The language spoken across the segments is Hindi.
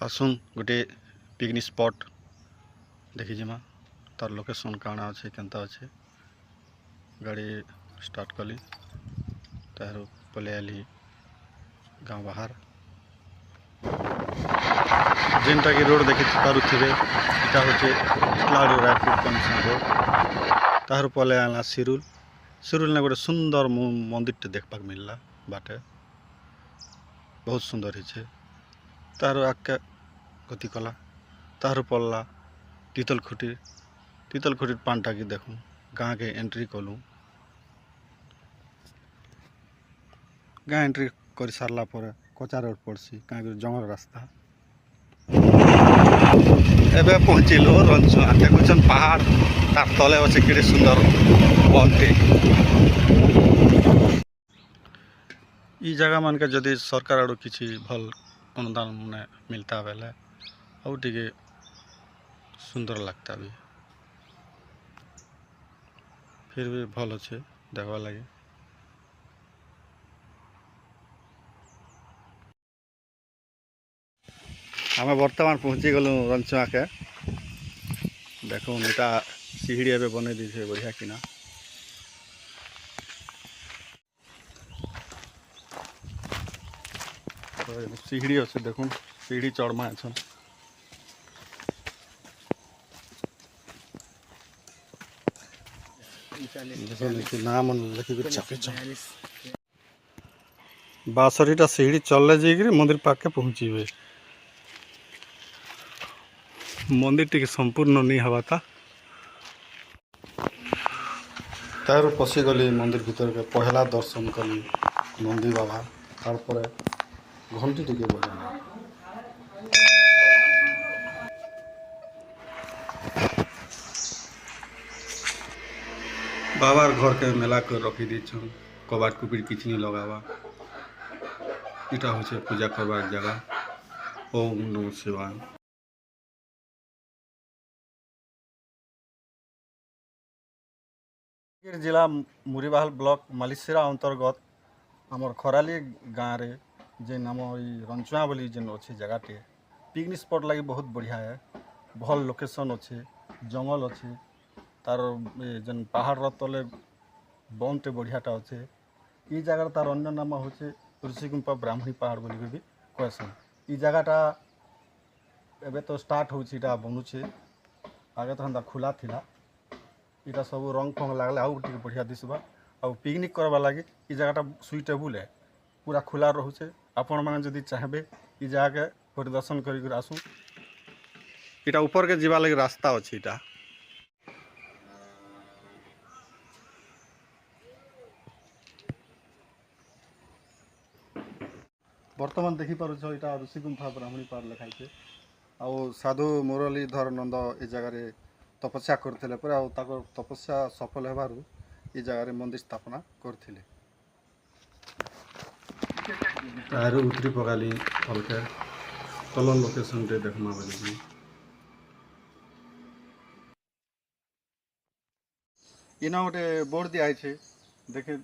आसुन गोटे पिकनिक स्पॉट देखी जिमा तार लोकेशन काଣା अच्छे केनता अच्छे गाड़ी स्टार्ट कली तार पले आली गाँव बाहर जेनटा कि रोड देखि पारुथिबे इटा होचे इटलाडू रायपुर कनेक्शन रोड तार पले आला सिरुल ने गोटे सुंदर मंदिर देखपाक मिलला बाटे बहुत सुंदर हिचे तार आगे गति कला तार पड़ला तीतलखुटी पानटा की देखूँ गाँ के एंट्री कलु गाँ एंट्री कर सारा पर कचा रोड पड़सी कहीं जंगल रास्ता एबे पहुँचलु रंचुआ देखुन पहाड़ तार तले अच्छे कि सुंदर बनटे ई जगह मान के जदि सरकार आड़ू किसी भल अनुदान मैंने मिलता बेले आउ टिके सुंदर लगता भी फिर भी भल अच्छे देखवा लगे आम बर्तमान पहुँची गलु रंचुआ के देखो इटा सीढ़ी एवं बन दी बढ़िया किना सीढ़ी अच्छे देखो सीढ़ी चढ़मा अच्छा नाम लिखी बासरीटा सीढ़ी चलले जाइए मंदिर पाके पहुँचे मंदिर टी संपूर्ण नहीं हवा था तार पशिगली मंदिर भीतर के पहला दर्शन कली नंदी बाबा तार घंटी टी बजा बाबार घर के मेला कर रखी दी कबाट कुपिट किछ नहीं लगावा इटा होचे पूजा करवार जगह ओम नमः शिवाय जिला मुरीबाहल ब्लॉक मालिसेरा अंतर्गत आमर खराली गाँव रे जेन आम रंचुआ बोली जेन अच्छे जगहटे पिकनिक स्पॉट लगी बहुत बढ़िया है भल लोकेशन अच्छे जंगल अच्छे तार जेन पहाड़ तले बनटे बढ़ियाटा अच्छे ये जगह तार अन्य नाम होचे ऋषिगुंफा ब्राह्मणी पहाड़ बोली भी कहसन ये जगहटा एबे तो स्टार्ट होता बनुचे आगे तो हंदा खुला थिला इटा सब रंग फंग लगले आउ टिके बढ़िया दिसबा आउ पिकनिक करवा लगे ये जगहटा सुइटेबल है पूरा खुला रोचे आपण मैंने जदि चाहबे ये जगह के परिदर्शन कर आसू इटा ऊपर के जीवा लगे रास्ता अच्छे इटा बर्तमान देखी पारुछ इटा ऋषिगुंफा ब्राह्मणी पहाड़ लिखाई आउ साधु मुरलीधर नंद ए जगह तपस्या करते तपस्या सफल होबारु ये जगह मंदिर स्थापना करते उतरी पकाली हल्के तल लोकेशन टे देखमा बोली इना गोटे बोर्ड दिखाई देखे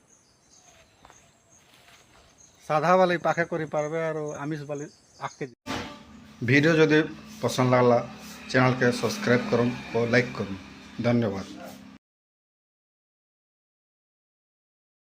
साधा वाले पाखे करि पारबे और आमिष वाले आके वीडियो जदि पसंद लागला चैनल के सब्सक्राइब करम और लाइक करम धन्यवाद।